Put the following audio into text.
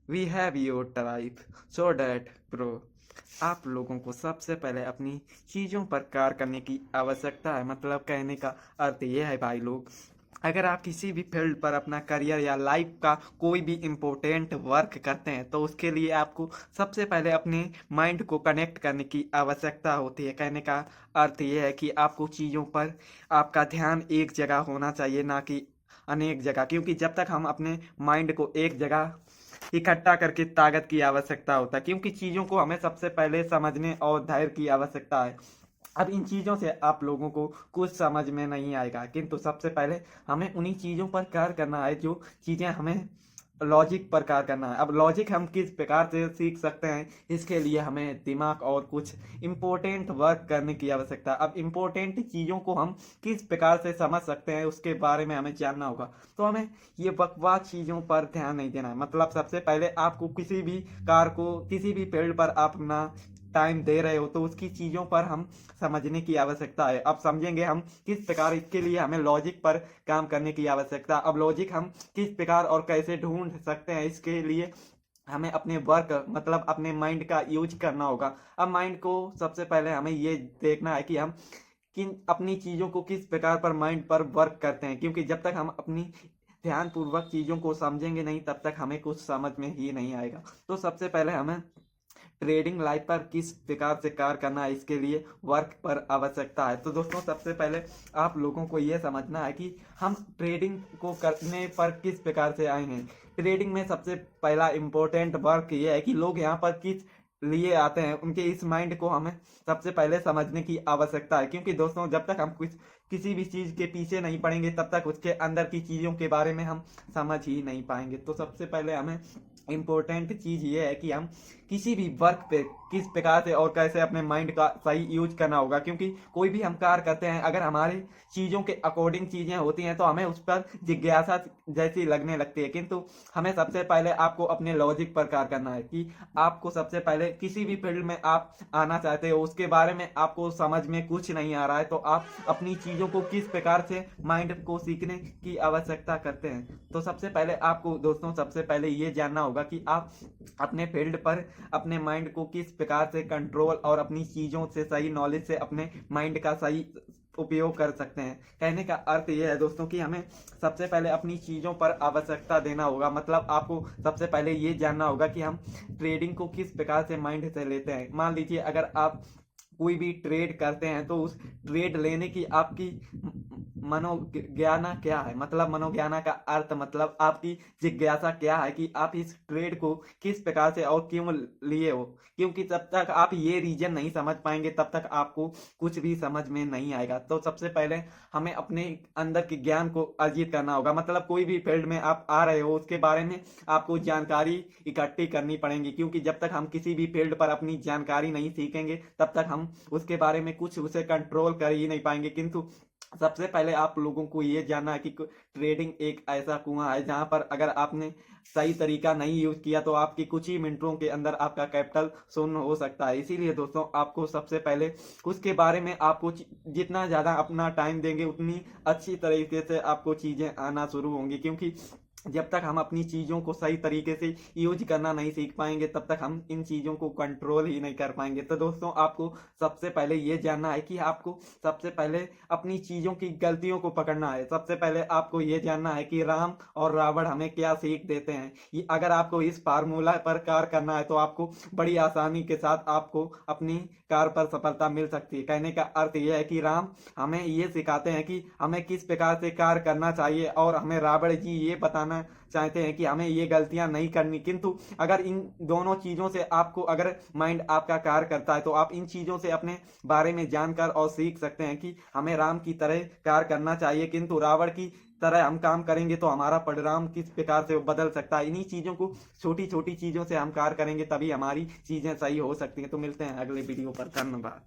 We have your type so that bro. आप लोगों को सबसे पहले अपनी चीज़ों पर कार्य करने की आवश्यकता है। मतलब कहने का अर्थ ये है भाई लोग, अगर आप किसी भी फील्ड पर अपना करियर या लाइफ का कोई भी इम्पोर्टेंट वर्क करते हैं तो उसके लिए आपको सबसे पहले अपने माइंड को कनेक्ट करने की आवश्यकता होती है। कहने का अर्थ ये है कि आपको चीज़ों पर आपका ध्यान एक जगह होना चाहिए, ना कि अनेक जगह। क्योंकि जब तक हम अपने माइंड को एक जगह इकट्ठा करके ताकत की आवश्यकता होता है, क्योंकि चीज़ों को हमें सबसे पहले समझने और धैर्य की आवश्यकता है। अब इन चीज़ों से आप लोगों को कुछ समझ में नहीं आएगा, किंतु सबसे पहले हमें उन्हीं चीज़ों पर कार्य करना है जो चीज़ें हमें लॉजिक पर कार्य करना है। अब लॉजिक हम किस प्रकार से सीख सकते हैं, इसके लिए हमें दिमाग और कुछ इम्पोर्टेंट वर्क करने की आवश्यकता है। अब इम्पोर्टेंट चीज़ों को हम किस प्रकार से समझ सकते हैं उसके बारे में हमें जानना होगा। तो हमें ये बकवास चीज़ों पर ध्यान नहीं देना है। मतलब सबसे पहले आपको किसी भी कार को, किसी भी फील्ड पर आप अपना टाइम दे रहे हो तो उसकी चीज़ों पर हम समझने की आवश्यकता है। अब समझेंगे हम किस प्रकार, इसके लिए हमें लॉजिक पर काम करने की आवश्यकता। अब लॉजिक हम किस प्रकार और कैसे ढूंढ सकते हैं, इसके लिए हमें अपने वर्क मतलब अपने माइंड का यूज करना होगा। अब माइंड को सबसे पहले हमें ये देखना है कि हम किन अपनी चीज़ों को किस प्रकार पर माइंड पर वर्क करते हैं, क्योंकि जब तक हम अपनी ध्यानपूर्वक चीज़ों को समझेंगे नहीं तब तक हमें कुछ समझ में ही नहीं आएगा। तो सबसे पहले हमें ट्रेडिंग लाइफ पर किस प्रकार से कार्य करना है, इसके लिए वर्क पर आवश्यकता है। तो दोस्तों सबसे पहले आप लोगों को यह समझना है कि हम ट्रेडिंग को करने पर किस प्रकार से आए हैं। ट्रेडिंग में सबसे पहला इम्पोर्टेंट वर्क ये है कि लोग यहाँ पर किस लिए आते हैं, उनके इस माइंड को हमें सबसे पहले समझने की आवश्यकता है। क्योंकि दोस्तों जब तक हम कुछ किसी भी चीज़ के पीछे नहीं पड़ेंगे तब तक उसके अंदर की चीज़ों के बारे में हम समझ ही नहीं पाएंगे। तो सबसे पहले हमें इम्पोर्टेंट चीज़ ये है कि हम किसी भी वर्क पे किस प्रकार से और कैसे अपने माइंड का सही यूज करना होगा। क्योंकि कोई भी हम कार्य करते हैं, अगर हमारी चीज़ों के अकॉर्डिंग चीज़ें होती हैं तो हमें उस पर जिज्ञासा जैसी लगने लगती है। किंतु हमें सबसे पहले आपको अपने लॉजिक पर कार्य करना है कि आपको सबसे पहले किसी भी फील्ड में आप आना चाहते हो, उसके बारे में आपको समझ में कुछ नहीं आ रहा है तो आप अपनी चीज़ों को किस प्रकार से माइंड को सीखने की आवश्यकता करते हैं। तो सबसे पहले आपको दोस्तों सबसे पहले ये जानना होगा कि आप अपने फील्ड पर अपने माइंड को किस प्रकार से कंट्रोल और अपनी चीज़ों से सही नॉलेज से अपने माइंड का सही उपयोग कर सकते हैं। कहने का अर्थ यह है दोस्तों कि हमें सबसे पहले अपनी चीज़ों पर आवश्यकता देना होगा। मतलब आपको सबसे पहले ये जानना होगा कि हम ट्रेडिंग को किस प्रकार से माइंड से लेते हैं। मान लीजिए अगर आप कोई भी ट्रेड करते हैं तो उस ट्रेड लेने की आपकी मनोज्ञाना क्या है। मतलब मनोज्ञाना का अर्थ मतलब आपकी जिज्ञासा क्या है कि आप इस ट्रेड को किस प्रकार से और क्यों लिए हो। क्योंकि जब तक आप ये रीजन नहीं समझ पाएंगे तब तक आपको कुछ भी समझ में नहीं आएगा। तो सबसे पहले हमें अपने अंदर के ज्ञान को अर्जित करना होगा। मतलब कोई भी फील्ड में आप आ रहे हो उसके बारे में आपको जानकारी इकट्ठी करनी पड़ेगी। क्योंकि जब तक हम किसी भी फील्ड पर अपनी जानकारी नहीं सीखेंगे तब तक हम उसके बारे में कुछ उसे कंट्रोल कर ही नहीं पाएंगे। किंतु सबसे पहले आप लोगों को ये जानना है कि ट्रेडिंग एक ऐसा कुआं है जहां पर अगर आपने सही तरीका नहीं यूज किया तो आपकी कुछ ही मिनटों के अंदर आपका कैपिटल शून्य हो सकता है। इसीलिए दोस्तों आपको सबसे पहले उसके बारे में आपको जितना ज़्यादा अपना टाइम देंगे उतनी अच्छी तरीके से आपको चीज़ें आना शुरू होंगी। क्योंकि जब तक हम अपनी चीज़ों को सही तरीके से यूज करना नहीं सीख पाएंगे तब तक हम इन चीज़ों को कंट्रोल ही नहीं कर पाएंगे। तो दोस्तों आपको सबसे पहले ये जानना है कि आपको सबसे पहले अपनी चीज़ों की गलतियों को पकड़ना है। सबसे पहले आपको ये जानना है कि राम और रावण हमें क्या सीख देते हैं। ये अगर आपको इस फार्मूला पर कार्य करना है तो आपको बड़ी आसानी के साथ आपको अपनी कार पर सफलता मिल सकती है। कहने का अर्थ यह है कि राम हमें ये सिखाते हैं कि हमें किस प्रकार से कार्य करना चाहिए और हमें रावण जी ये बताना चाहते हैं कि हमें ये गलतियां नहीं करनी। किंतु अगर इन दोनों चीज़ों से आपको अगर माइंड आपका कार्य करता है तो आप इन चीज़ों से अपने बारे में जानकर और सीख सकते हैं कि हमें राम की तरह कार्य करना चाहिए। किंतु रावण की तरह हम काम करेंगे तो हमारा परिणाम किस प्रकार से बदल सकता है। इन्हीं चीज़ों को छोटी छोटी चीज़ों से हम कार्य करेंगे तभी हमारी चीज़ें सही हो सकती हैं। तो मिलते हैं अगले वीडियो पर। धन्यवाद।